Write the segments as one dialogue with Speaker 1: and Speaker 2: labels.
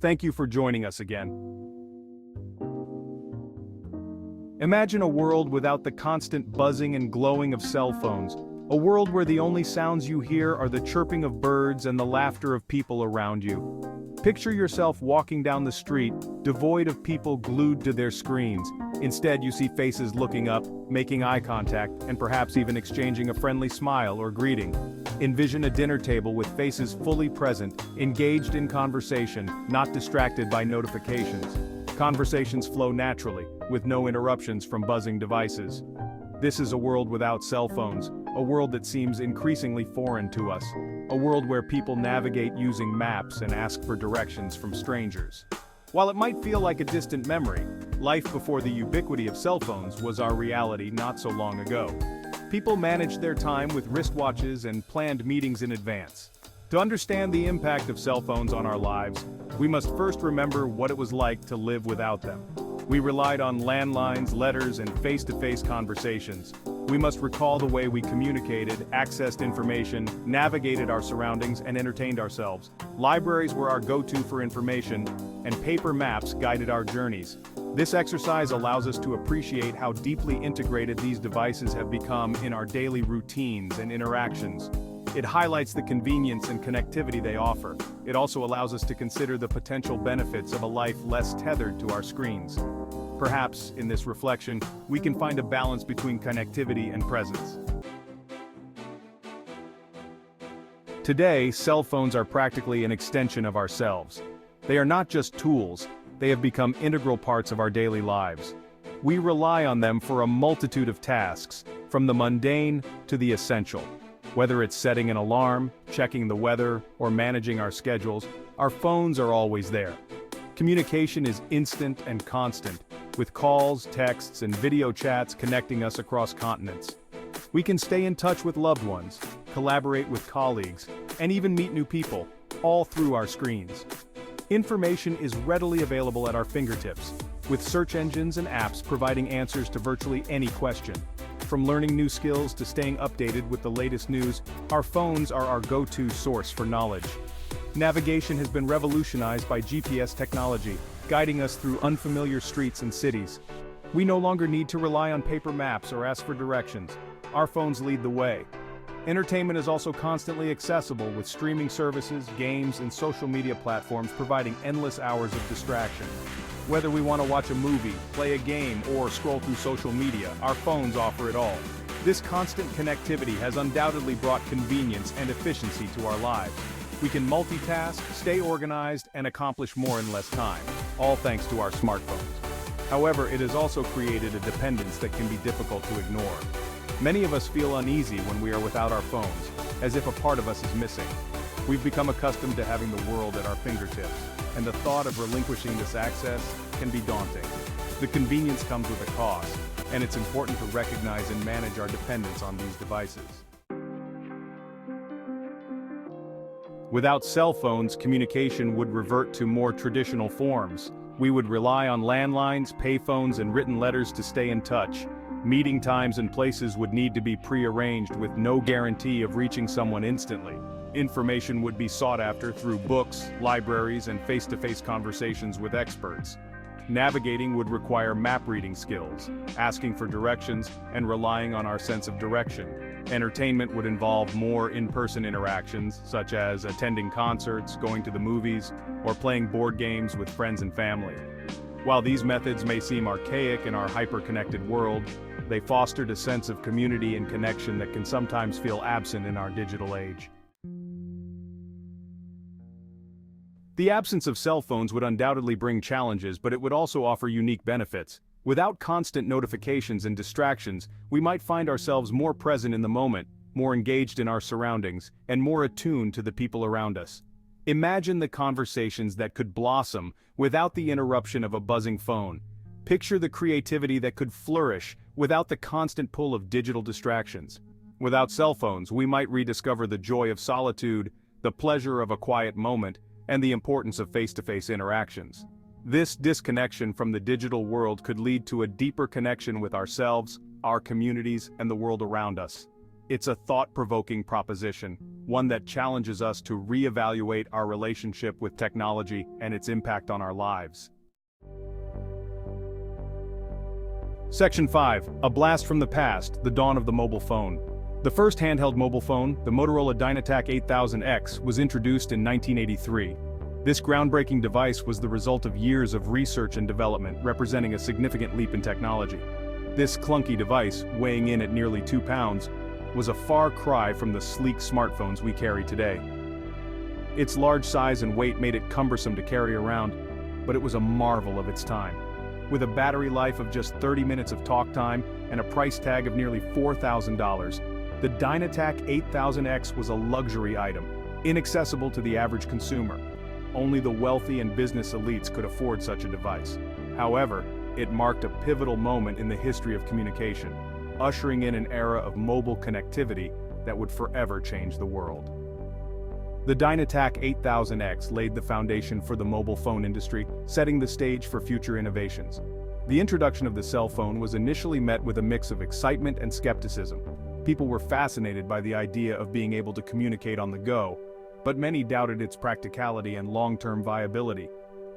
Speaker 1: Thank you for joining us again. Imagine a world without the constant buzzing and glowing of cell phones, a world where the only sounds you hear are the chirping of birds and the laughter of people around you. Picture yourself walking down the street, devoid of people glued to their screens. Instead, you see faces looking up, making eye contact, and perhaps even exchanging a friendly smile or greeting. Envision a dinner table with faces fully present, engaged in conversation, not distracted by notifications. Conversations flow naturally, with no interruptions from buzzing devices. This is a world without cell phones, a world that seems increasingly foreign to us, a world where people navigate using maps and ask for directions from strangers. While it might feel like a distant memory, life before the ubiquity of cell phones was our reality not so long ago. People managed their time with wristwatches and planned meetings in advance. To understand the impact of cell phones on our lives, we must first remember what it was like to live without them. We relied on landlines, letters, and face-to-face conversations. We must recall the way we communicated, accessed information, navigated our surroundings, and entertained ourselves. Libraries were our go-to for information, and paper maps guided our journeys. This exercise allows us to appreciate how deeply integrated these devices have become in our daily routines and interactions. It highlights the convenience and connectivity they offer. It also allows us to consider the potential benefits of a life less tethered to our screens. Perhaps, in this reflection, we can find a balance between connectivity and presence. Today, cell phones are practically an extension of ourselves. They are not just tools, they have become integral parts of our daily lives. We rely on them for a multitude of tasks, from the mundane to the essential. Whether it's setting an alarm, checking the weather, or managing our schedules, our phones are always there. Communication is instant and constant, with calls, texts, and video chats connecting us across continents. We can stay in touch with loved ones, collaborate with colleagues, and even meet new people, all through our screens. Information is readily available at our fingertips, with search engines and apps providing answers to virtually any question. From learning new skills to staying updated with the latest news, our phones are our go-to source for knowledge. Navigation has been revolutionized by GPS technology, guiding us through unfamiliar streets and cities. We no longer need to rely on paper maps or ask for directions. Our phones lead the way. Entertainment is also constantly accessible with streaming services, games, and social media platforms providing endless hours of distraction. Whether we want to watch a movie, play a game, or scroll through social media, our phones offer it all. This constant connectivity has undoubtedly brought convenience and efficiency to our lives. We can multitask, stay organized, and accomplish more in less time, all thanks to our smartphones. However, it has also created a dependence that can be difficult to ignore. Many of us feel uneasy when we are without our phones, as if a part of us is missing. We've become accustomed to having the world at our fingertips, and the thought of relinquishing this access can be daunting. The convenience comes with a cost, and it's important to recognize and manage our dependence on these devices. Without cell phones, communication would revert to more traditional forms. We would rely on landlines, payphones, and written letters to stay in touch. Meeting times and places would need to be pre-arranged with no guarantee of reaching someone instantly. Information would be sought after through books, libraries, and face-to-face conversations with experts. Navigating would require map-reading skills, asking for directions, and relying on our sense of direction. Entertainment would involve more in-person interactions, such as attending concerts, going to the movies, or playing board games with friends and family. While these methods may seem archaic in our hyper-connected world, they fostered a sense of community and connection that can sometimes feel absent in our digital age. The absence of cell phones would undoubtedly bring challenges, but it would also offer unique benefits. Without constant notifications and distractions, we might find ourselves more present in the moment, more engaged in our surroundings, and more attuned to the people around us. Imagine the conversations that could blossom without the interruption of a buzzing phone. Picture the creativity that could flourish without the constant pull of digital distractions. Without cell phones, we might rediscover the joy of solitude, the pleasure of a quiet moment, and the importance of face-to-face interactions. This disconnection from the digital world could lead to a deeper connection with ourselves, our communities, and the world around us. It's a thought-provoking proposition. one that challenges us to reevaluate our relationship with technology and its impact on our lives. Section 5. A blast from the past, the dawn of the mobile phone. The first handheld mobile phone, the Motorola Dynatac 8000X, was introduced in 1983. This groundbreaking device was the result of years of research and development, representing a significant leap in technology. This clunky device, weighing in at nearly 2 pounds, was a far cry from the sleek smartphones we carry today. Its large size and weight made it cumbersome to carry around, but it was a marvel of its time. With a battery life of just 30 minutes of talk time and a price tag of nearly $4,000, the Dynatac 8000X was a luxury item, inaccessible to the average consumer. Only the wealthy and business elites could afford such a device. However, it marked a pivotal moment in the history of communication, ushering in an era of mobile connectivity that would forever change the world. The Dynatac 8000X laid the foundation for the mobile phone industry, setting the stage for future innovations. The introduction of the cell phone was initially met with a mix of excitement and skepticism. People were fascinated by the idea of being able to communicate on the go, but many doubted its practicality and long-term viability.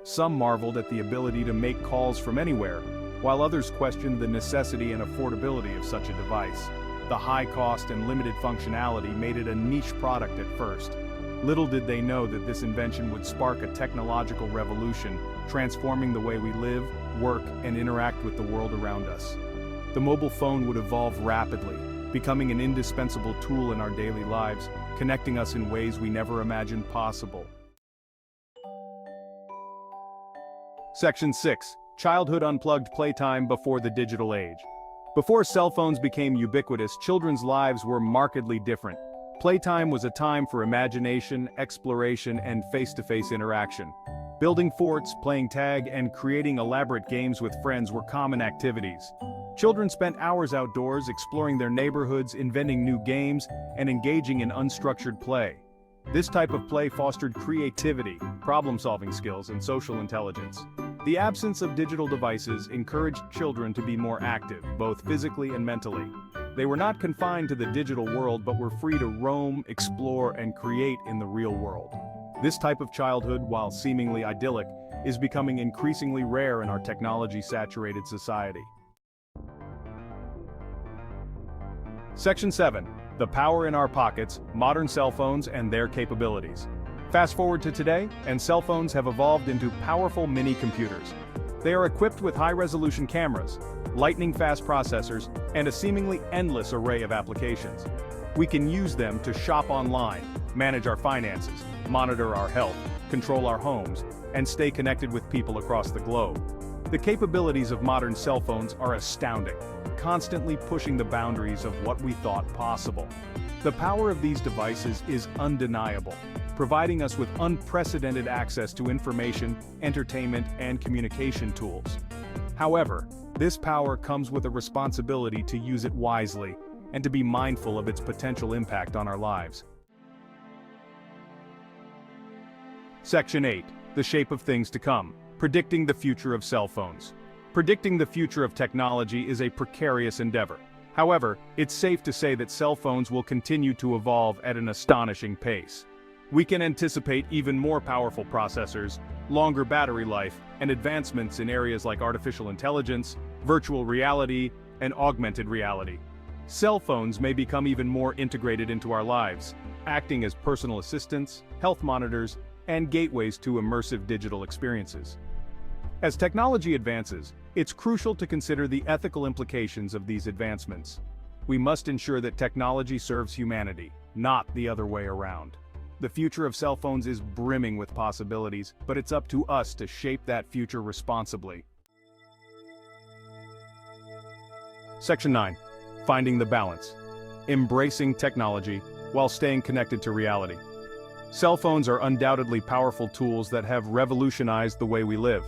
Speaker 1: Some marveled at the ability to make calls from anywhere, while others questioned the necessity and affordability of such a device. The high cost and limited functionality made it a niche product at first. Little did they know that this invention would spark a technological revolution, transforming the way we live, work, and interact with the world around us. The mobile phone would evolve rapidly, becoming an indispensable tool in our daily lives, connecting us in ways we never imagined possible. Section 6. Childhood unplugged playtime before the digital age. Before cell phones became ubiquitous, children's lives were markedly different. Playtime was a time for imagination, exploration, and face-to-face interaction. Building forts, playing tag, and creating elaborate games with friends were common activities. Children spent hours outdoors exploring their neighborhoods, inventing new games, and engaging in unstructured play. This type of play fostered creativity, problem-solving skills, and social intelligence. The absence of digital devices encouraged children to be more active, both physically and mentally. They were not confined to the digital world but were free to roam, explore, and create in the real world. This type of childhood, while seemingly idyllic, is becoming increasingly rare in our technology-saturated society. Section 7. The power in our pockets, modern cell phones and their capabilities. Fast forward to today, and cell phones have evolved into powerful mini-computers. They are equipped with high-resolution cameras, lightning-fast processors, and a seemingly endless array of applications. We can use them to shop online, manage our finances, monitor our health, control our homes, and stay connected with people across the globe. The capabilities of modern cell phones are astounding, constantly pushing the boundaries of what we thought possible. The power of these devices is undeniable, providing us with unprecedented access to information, entertainment, and communication tools. However, this power comes with a responsibility to use it wisely and to be mindful of its potential impact on our lives. Section 8. The shape of things to come. Predicting the future of cell phones. Predicting the future of technology is a precarious endeavor. However, it's safe to say that cell phones will continue to evolve at an astonishing pace. We can anticipate even more powerful processors, longer battery life, and advancements in areas like artificial intelligence, virtual reality, and augmented reality. Cell phones may become even more integrated into our lives, acting as personal assistants, health monitors, and gateways to immersive digital experiences. As technology advances, it's crucial to consider the ethical implications of these advancements. We must ensure that technology serves humanity, not the other way around. The future of cell phones is brimming with possibilities, but it's up to us to shape that future responsibly. Section 9. Finding the balance. Embracing technology while staying connected to reality. Cell phones are undoubtedly powerful tools that have revolutionized the way we live.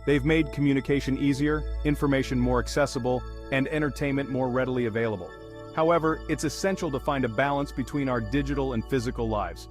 Speaker 1: They've made communication easier, information more accessible, and entertainment more readily available. However, it's essential to find a balance between our digital and physical lives.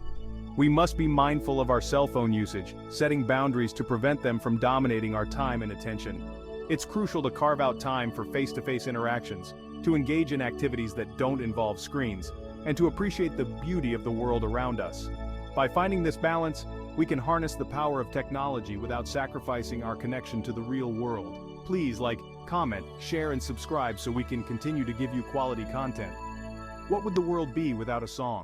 Speaker 1: We must be mindful of our cell phone usage, setting boundaries to prevent them from dominating our time and attention. It's crucial to carve out time for face-to-face interactions, to engage in activities that don't involve screens, and to appreciate the beauty of the world around us. By finding this balance, we can harness the power of technology without sacrificing our connection to the real world. Please like, comment, share and subscribe so we can continue to give you quality content. What would the world be without a song?